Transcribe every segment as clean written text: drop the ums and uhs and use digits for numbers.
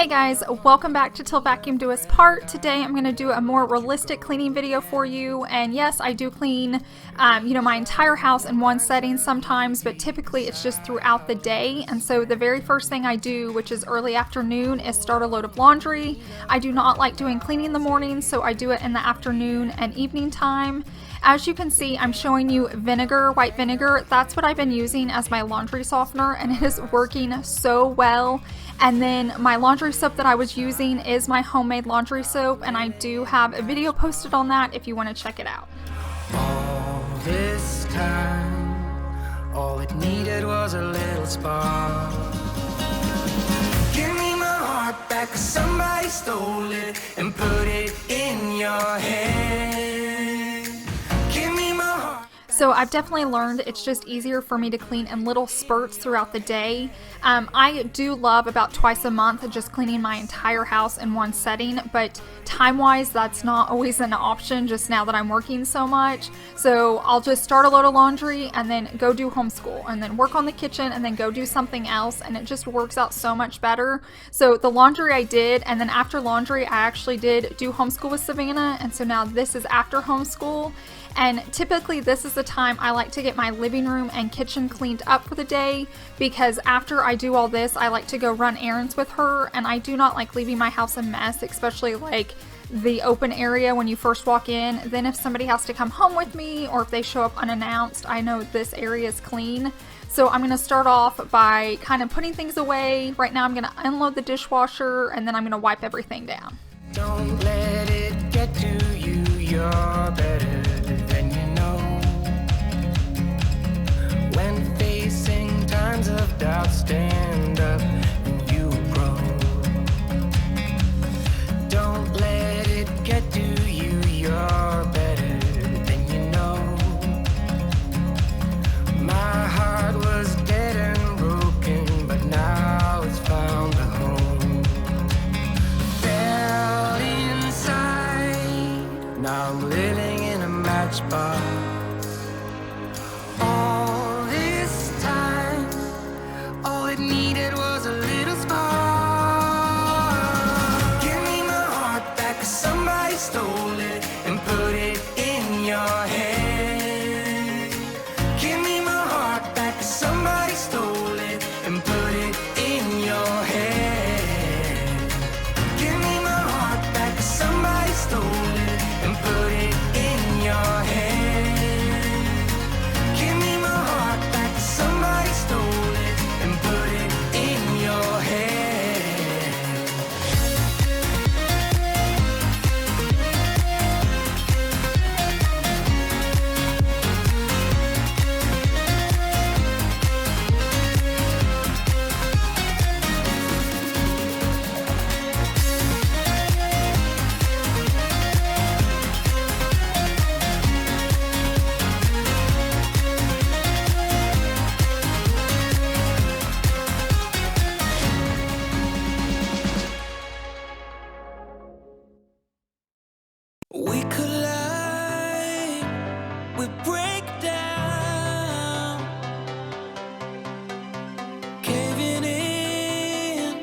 Hey guys, welcome back to Till Vacuum Do Us Part. Today I'm going to do a more realistic cleaning video for you, and yes, I do clean my entire house in one setting sometimes, but typically it's just throughout the day. And so the very first thing I do, which is early afternoon, is start a load of laundry. I do not like doing cleaning in the morning, so I do it in the afternoon and evening time. As you can see, I'm showing you white vinegar. That's what I've been using as my laundry softener, and it is working so well. And then my laundry soap that I was using is my homemade laundry soap, and I do have a video posted on that if you want to check it out. All this time, all it needed was a little spark. Give me my heart back, 'cause somebody stole it and put it in your head. Give me my heart. So I've definitely learned it's just easier for me to clean in little spurts throughout the day. I do love about twice a month just cleaning my entire house in one setting, but time-wise that's not always an option just now that I'm working so much. So I'll just start a load of laundry and then go do homeschool and then work on the kitchen and then go do something else, and it just works out so much better. So the laundry I did, and then after laundry I actually did do homeschool with Savannah, and so now this is after homeschool. And typically this is the time I like to get my living room and kitchen cleaned up for the day, because after I do all this I like to go run errands with her, and I do not like leaving my house a mess, especially like the open area when you first walk in. Then if somebody has to come home with me or if they show up unannounced, I know this area is clean. So I'm going to start off by kind of putting things away. Right now I'm going to unload the dishwasher and then I'm going to wipe everything down. Don't let it get to you, you're better. When facing times of doubt, stand up and you grow. Don't let it get to you, you're better than you know. My heart was dead and broken, but now it's found a home. Fell inside, now I'm living in a matchbox. Needed was a little spark. Give me my heart back, 'cause somebody stole it and put it in your head. Give me my heart back, 'cause somebody stole it and put it in your head. Give me my heart back, 'cause somebody stole it and put it in your head. Give me my heart back, 'cause somebody stole it and put it in your head. We collide, we break down, caving in.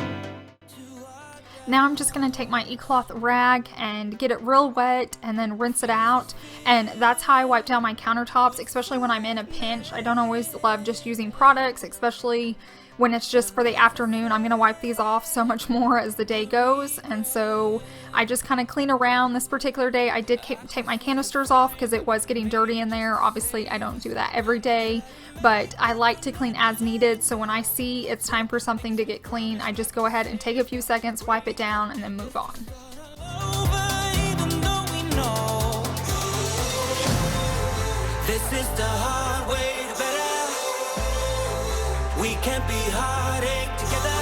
Now I'm just going to take my e-cloth rag and get it real wet and then rinse it out. And that's how I wipe down my countertops, especially when I'm in a pinch. I don't always love just using products, especially when it's just for the afternoon. I'm going to wipe these off so much more as the day goes, and so I just kind of clean around. This particular day I did take my canisters off because it was getting dirty in there. Obviously I don't do that every day, but I like to clean as needed, so when I see it's time for something to get clean, I just go ahead and take a few seconds, wipe it down, and then move on. This is the hard way to better. We can't be heartache together.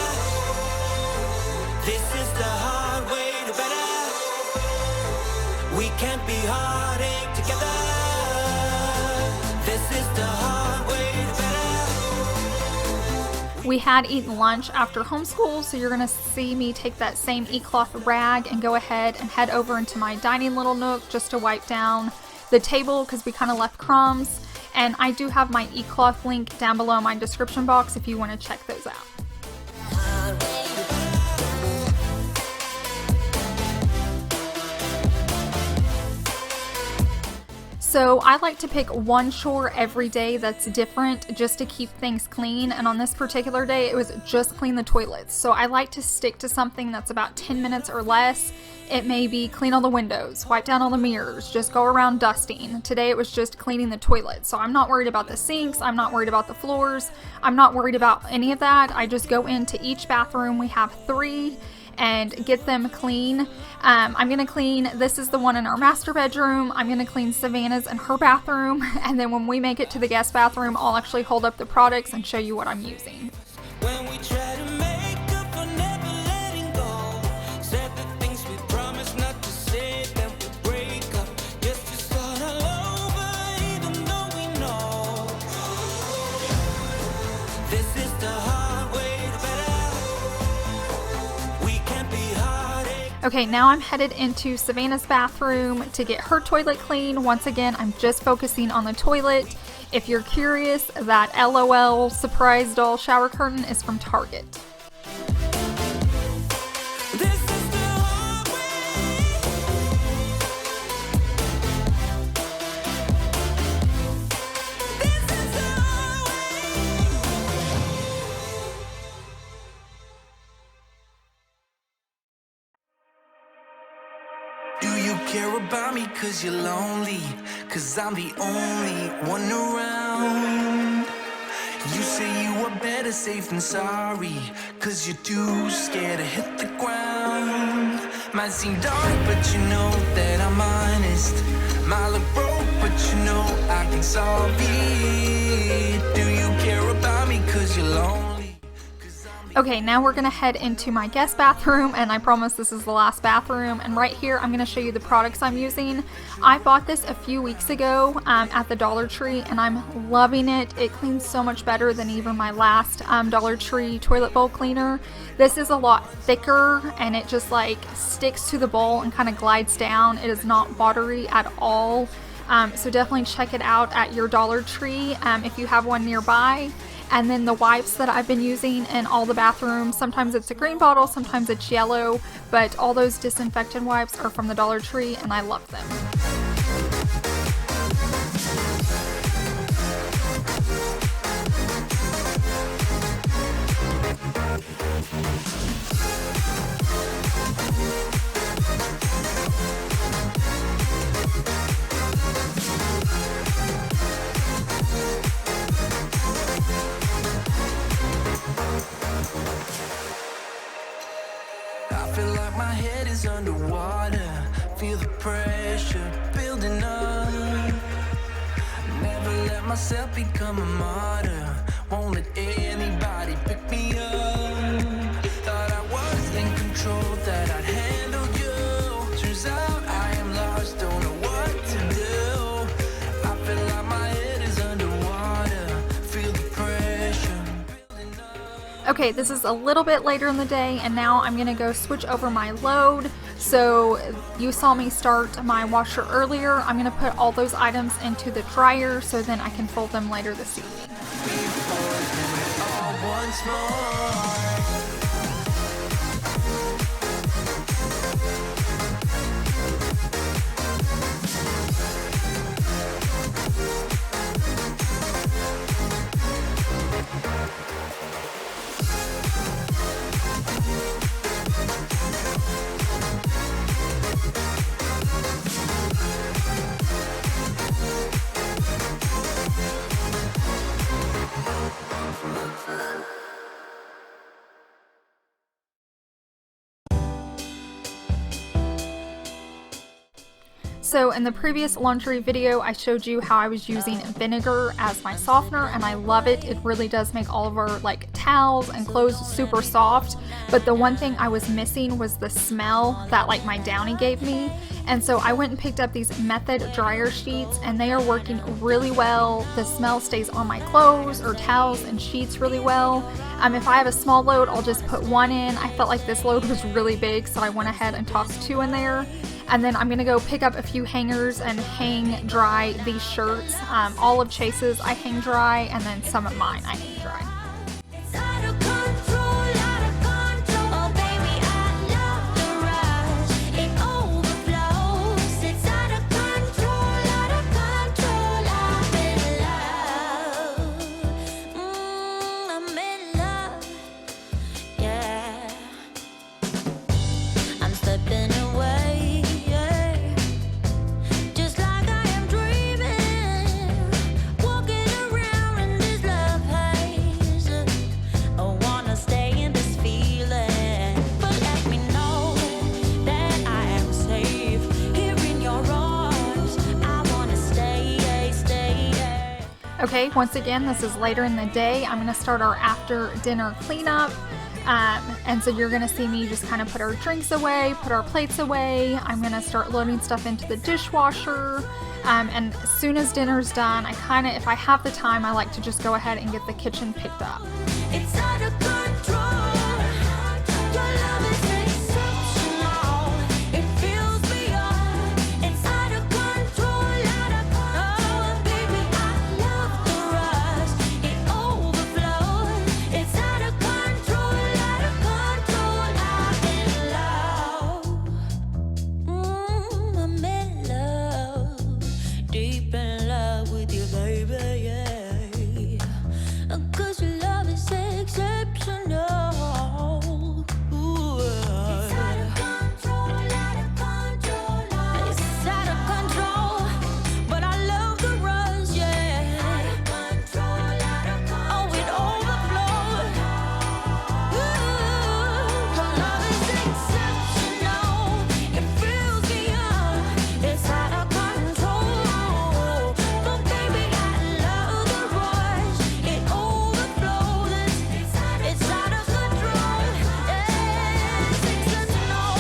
This is the hard way to better. We can't be heartache together. This is the hard way to better. We had eaten lunch after homeschool, so you're going to see me take that same e-cloth rag and go ahead and head over into my dining little nook just to wipe down the table because we kind of left crumbs. And I do have my e-cloth link down below in my description box if you want to check those out. So I like to pick one chore every day that's different just to keep things clean, and on this particular day it was just clean the toilets. So I like to stick to something that's about 10 minutes or less. It may be clean all the windows, wipe down all the mirrors, just go around dusting. Today it was just cleaning the toilet. So I'm not worried about the sinks, I'm not worried about the floors, I'm not worried about any of that. I just go into each bathroom, we have 3, and get them clean. I'm gonna clean, this is the one in our master bedroom, I'm gonna clean Savannah's and her bathroom, and then when we make it to the guest bathroom, I'll actually hold up the products and show you what I'm using. When we try to make up for never letting go, said the things we promised not to say, then we break up, just to start all over, even though we know this is the hard way to better. We can't be heartache. Okay, now I'm headed into Savannah's bathroom to get her toilet clean. Once again, I'm just focusing on the toilet. If you're curious, that LOL surprise doll shower curtain is from Target. This is the hard way. This is the hard way. Do you care about me 'cause you're lonely? 'Cause I'm the only one around. You say you are better safe than sorry, 'cause you're too scared to hit the ground. Might seem dark, but you know that I'm honest. Might look broke, but you know I can solve it. Do you care about me 'cause you're lonely? Okay, now we're gonna head into my guest bathroom, and I promise this is the last bathroom. And right here, I'm gonna show you the products I'm using. I bought this a few weeks ago at the Dollar Tree, and I'm loving it. It cleans so much better than even my last Dollar Tree toilet bowl cleaner. This is a lot thicker, and it just like sticks to the bowl and kind of glides down. It is not watery at all. So definitely check it out at your Dollar Tree if you have one nearby. And then the wipes that I've been using in all the bathrooms, sometimes it's a green bottle, sometimes it's yellow, but all those disinfectant wipes are from the Dollar Tree, and I love them. I feel like my head is underwater. Feel the pressure building up. Never let myself become a martyr. Won't let anybody pick me up. Thought I was in control, that I'd handle you. Turns out I am lost, don't know what to do. I feel like my head is underwater. Feel the pressure building up. Okay, this is a little bit later in the day, and now I'm gonna go switch over my load. So you saw me start my washer earlier. I'm gonna put all those items into the dryer so then I can fold them later this evening. All once more. So in the previous laundry video, I showed you how I was using vinegar as my softener, and I love it. It really does make all of our like towels and clothes super soft. But the one thing I was missing was the smell that like my Downy gave me. And so I went and picked up these Method dryer sheets, and they are working really well. The smell stays on my clothes or towels and sheets really well. If I have a small load, I'll just put one in. I felt like this load was really big, so I went ahead and tossed 2 in there. And then I'm gonna go pick up a few hangers and hang dry these shirts. All of Chase's I hang dry, and then some of mine I hang dry. It's out of control, out of control. Oh baby, I love the rush. It overflows. It's out of control, out of Okay, once again, this is later in the day. I'm going to start our after dinner cleanup. And so you're going to see me just kind of put our drinks away, put our plates away. I'm going to start loading stuff into the dishwasher. And as soon as dinner's done, if I have the time, I like to just go ahead and get the kitchen picked up. It's out of control. Your love is exceptional. It fills me up. It's out of control, out of control. Baby, I love the rush. It overflows. It's out of control, out of control. I'm in love, deep in love with you, baby, yeah. 'Cause your love is exceptional. Ooh. It's out of control, out of control. It's out of control, but I love the rush, yeah. Out of control, out of control. Oh, it overflows. Ooh. Your love is exceptional. It fills me up. It's out of control. But baby, I love the rush. It overflows. It's out of control. It's exceptional.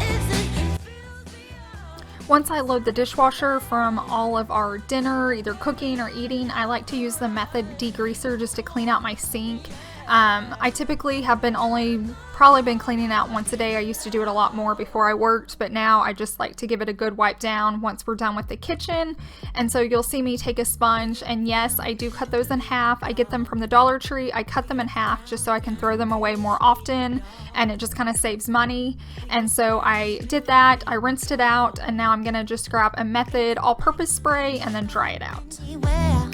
It fills me up. Once I load the dishwasher from all of our dinner, either cooking or eating, I like to use the Method degreaser just to clean out my sink. I typically have probably been cleaning out once a day. I used to do it a lot more before I worked, but now I just like to give it a good wipe down once we're done with the kitchen. And so you'll see me take a sponge, and yes, I do cut those in half. I get them from the Dollar Tree. I cut them in half just so I can throw them away more often, and it just kind of saves money. And so I did that. I rinsed it out, and now I'm gonna just grab a Method all-purpose spray and then dry it out. Well,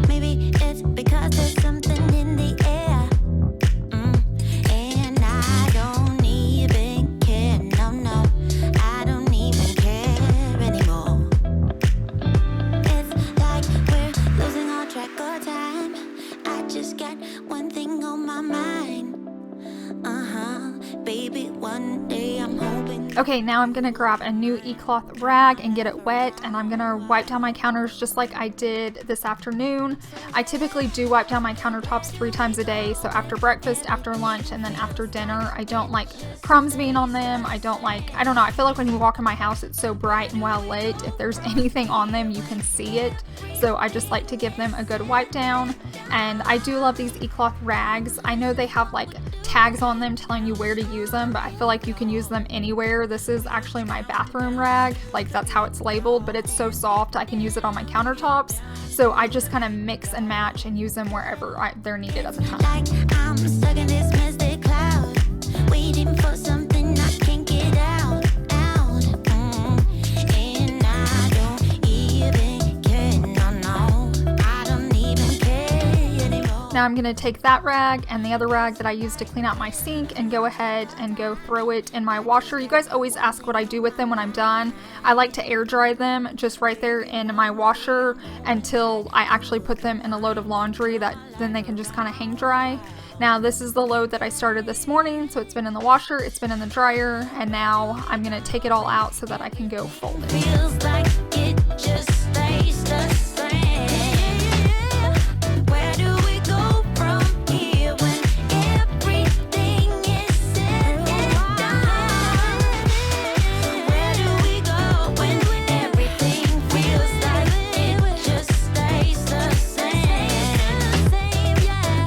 maybe it's because there's something in the air. And I don't even care. No, I don't even care anymore. It's like we're losing all track of time. I just got one thing on my mind. Baby, one day I'm hoping. Okay, now I'm gonna grab a new e-cloth rag and get it wet, and I'm gonna wipe down my counters just like I did this afternoon. I typically do wipe down my countertops 3 times a day, so after breakfast, after lunch, and then after dinner. I don't like crumbs being on them. I don't know, I feel like when you walk in my house, it's so bright and well lit. If there's anything on them, you can see it. So I just like to give them a good wipe down. And I do love these e-cloth rags. I know they have like tags on them telling you where to use them, but I feel like you can use them anywhere. This is actually my bathroom rag, like that's how it's labeled, but it's so soft I can use it on my countertops. So I just kind of mix and match and use them wherever they're needed at the time. Like I'm stuck in this misty cloud, waiting for something I can't get out. And I don't even care. No, I don't even care anymore. Now I'm going to take that rag and the other rag that I use to clean out my sink and go ahead and go throw it in my washer. You guys always ask what I do with them when I'm done. I like to air dry them just right there in my washer until I actually put them in a load of laundry that then they can just kind of hang dry. Now this is the load that I started this morning, so it's been in the washer, it's been in the dryer, and now I'm going to take it all out so that I can go fold it. Feels like it just stays the same. Where do we go from here when everything is said and done? Where do we go when everything feels like it just stays the same?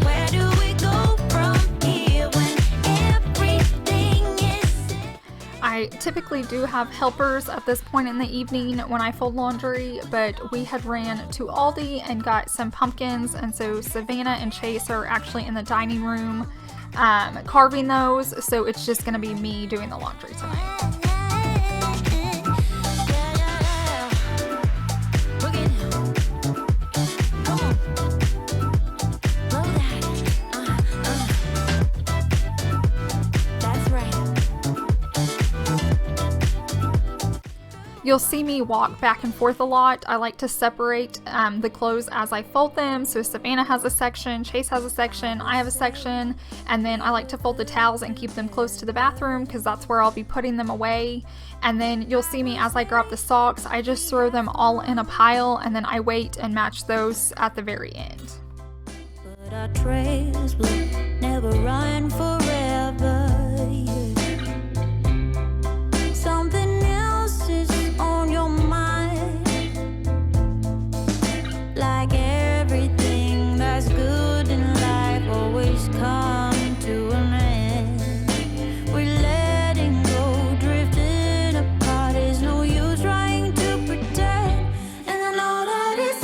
Where do we go from here when everything is said? I typically do have helpers at this point in the evening when I fold laundry, but we had ran to Aldi and got some pumpkins, and so Savannah and Chase are actually in the dining room carving those, so it's just going to be me doing the laundry tonight. You'll see me walk back and forth a lot. I like to separate the clothes as I fold them. So Savannah has a section, Chase has a section, I have a section, and then I like to fold the towels and keep them close to the bathroom because that's where I'll be putting them away. And then you'll see me as I grab the socks, I just throw them all in a pile and then I wait and match those at the very end. But our trails will never run forever. Something else is on your mind, like everything that's good in life always comes to an end. We're letting go, drifting apart. There's no use trying to pretend, and I know that it's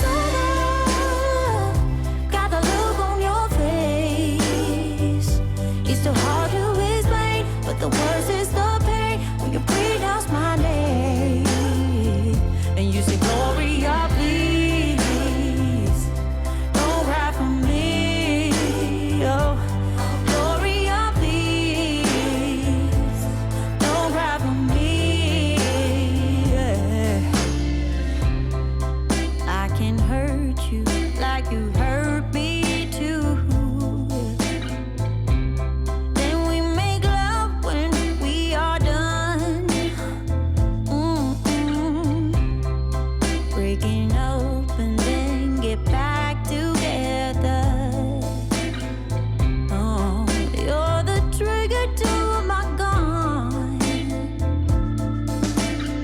over. Got the look on your face. It's so hard to explain, but the worst is the pain when you pronounce my name and you say, Gloria, please don't cry for me. Oh, Gloria, please don't cry for me. Yeah. I can hurt you like you hurt me too. Then we make love when we are done. Breaking up and then get back together. Oh, you're the trigger to my gun.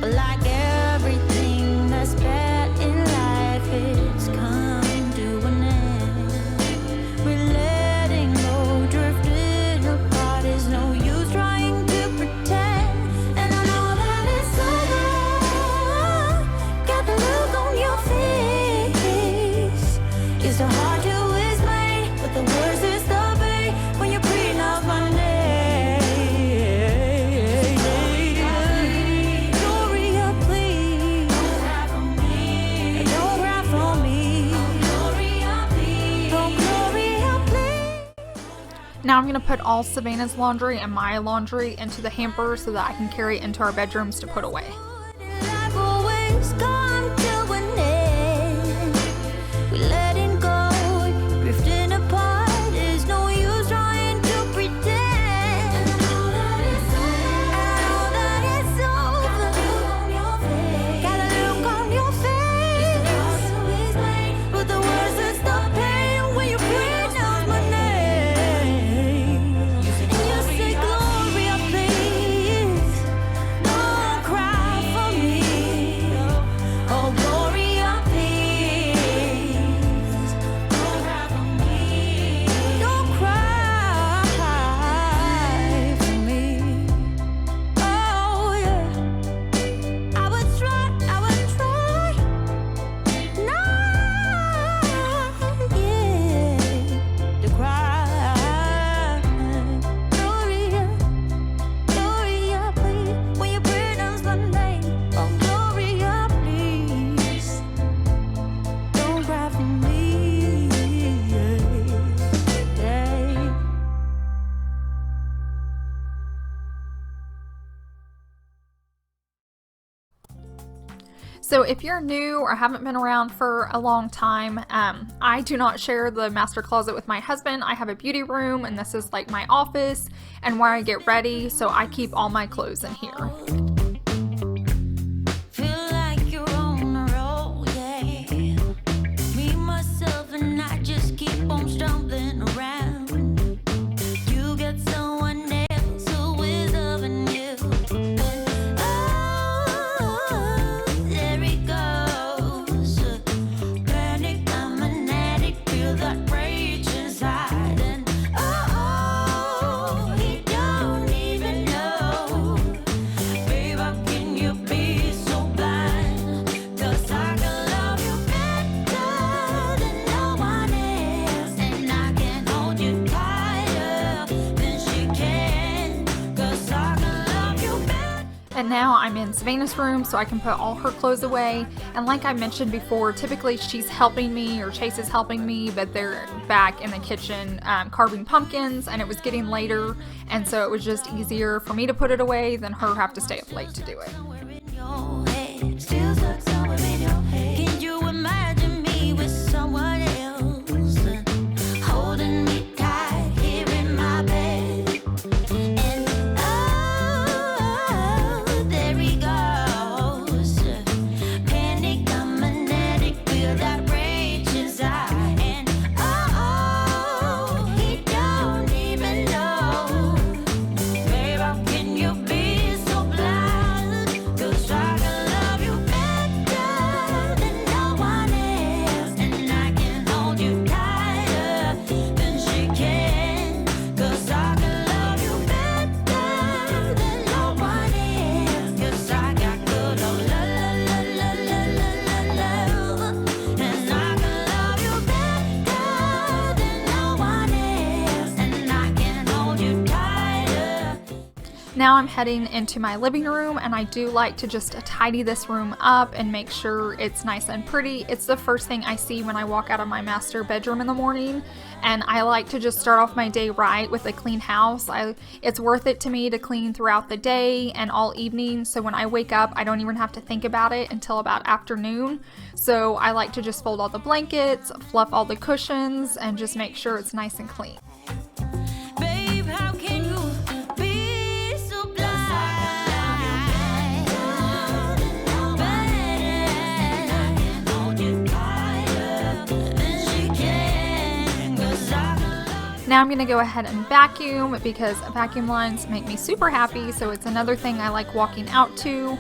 But like everything that's bad in life, it's come to an end. We're letting go, drifting apart. There's no use trying to pretend, and I know that it's over. Got the look on your face. It's so hard to explain, but the worst is the pain when you pronounce my name. Gloria, please don't cry for me. Don't cry for me. Gloria, please. Gloria, please. Now I'm going to put all Savannah's laundry and my laundry into the hamper so that I can carry it into our bedrooms to put away. Life always come to an end. We letting go, drifting apart. There's no use trying to pretend. I know that it's over. Got a look on your face. But the worst is the pain when you pronounce my name. And you say, Gloria, please don't cry for me. Oh, Gloria, please don't cry for me. Don't cry for me. Oh, yeah. I would try not, yeah, to cry. Gloria, Gloria, please, when you pronounce my name. Oh, Gloria, please don't cry for me. Yeah. So if you're new or haven't been around for a long time, I do not share the master closet with my husband. I have a beauty room and this is like my office and where I get ready, so I keep all my clothes in here. Feel like you're on a roll, yeah. Me, myself, and I just keep on stumbling around. You get someone else who is loving you. And oh, there he goes. Panic, I'm an addict, feel that rage inside. And oh, he don't even know. Babe, how can you be so blind? 'Cause I can love you better than no one else. And I can hold you tighter than she can. 'Cause I can love you better. And now I'm in Savannah's room so I can put all her clothes away. And like I mentioned before, typically she's helping me or Chase is helping me, but they're back in the kitchen carving pumpkins and it was getting later. And so it was just easier for me to put it away than her have to stay up late to do it. Somewhere in your head, still stuck somewhere in your head. Can you imagine me with someone else, holding me tight here in my bed? And oh, there he goes, panic, a magnetic field that reaches out. And oh, he don't even know. Babe, how can you be so blind? 'Cause I can love you better than no one else, and I can hold you tighter than she can. 'Cause I can love you better than no one else. 'Cause I got good old love, and I can love you better than no one else, and I can hold you tighter. Now I'm heading into my living room, and I do like to just tidy this room up and make sure it's nice and pretty. It's the first thing I see when I walk out of my master bedroom in the morning, and I like to just start off my day right with a clean house. It's worth it to me to clean throughout the day and all evening, so when I wake up I don't even have to think about it until about afternoon. So I like to just fold all the blankets, fluff all the cushions, and just make sure it's nice and clean. Babe, how can you be so blind? Now I'm going to go ahead and vacuum because vacuum lines make me super happy, so it's another thing I like walking out to.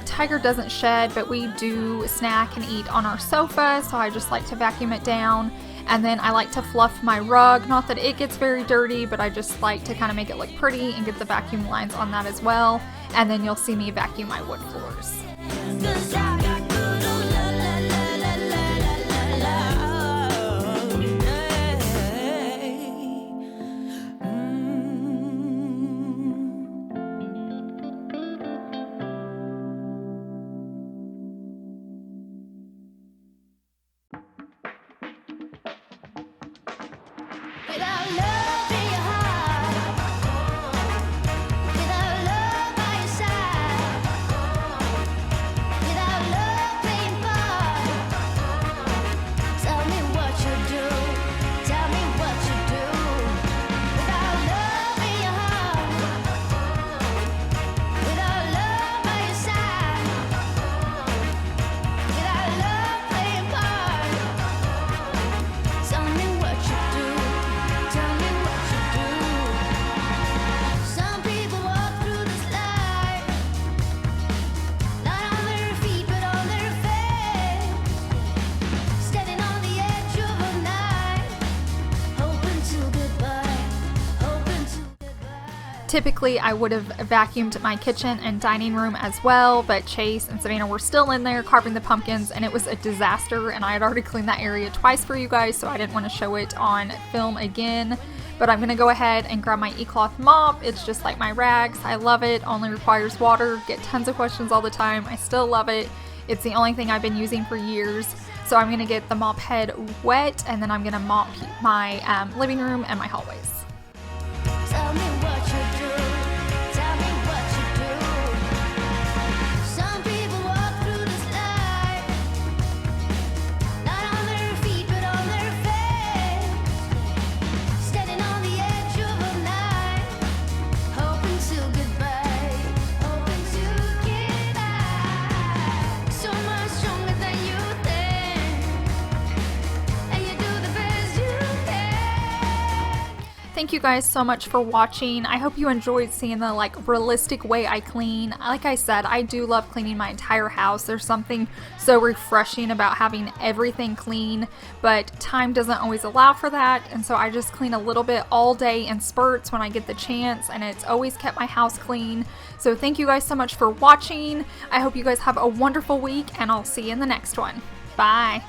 Tiger doesn't shed, but we do snack and eat on our sofa, so I just like to vacuum it down. And then I like to fluff my rug. Not that it gets very dirty, but I just like to kind of make it look pretty and get the vacuum lines on that as well. And then you'll see me vacuum my wood floors. Without love in your heart, without love by your side, without love playing part, tell me what you do, tell me what you do. Without love in your heart, without love by your side, without love playing part, tell me what you do. Tell me what you do. Some people walk through this life, not on their feet but on their face, standing on the edge of a night, hoping to goodbye, hoping to goodbye. Typically, I would have vacuumed my kitchen and dining room as well, but Chase and Savannah were still in there carving the pumpkins, and it was a disaster, and I had already cleaned that area twice for you guys, so I didn't want to show it on film again. But I'm going to go ahead and grab my e-cloth mop. It's just like my rags. I love it. Only requires water. Get tons of questions all the time. I still love it. It's the only thing I've been using for years. So I'm going to get the mop head wet, and then I'm going to mop my living room and my hallways. Tell me what you do. Tell me what you do. Some people walk through this life, not on their feet but on their face, standing on the edge of a night, hoping to goodbye, hoping to get by. So much stronger than you think, and you do the best you can. Thank you guys so much for watching. I hope you enjoyed seeing the realistic way I clean. Like I said, I do love cleaning my entire house. There's something so refreshing about having everything clean, but time doesn't always allow for that, and so I just clean a little bit all day in spurts when I get the chance, and it's always kept my house clean. So thank you guys so much for watching. I hope you guys have a wonderful week, and I'll see you in the next one. Bye.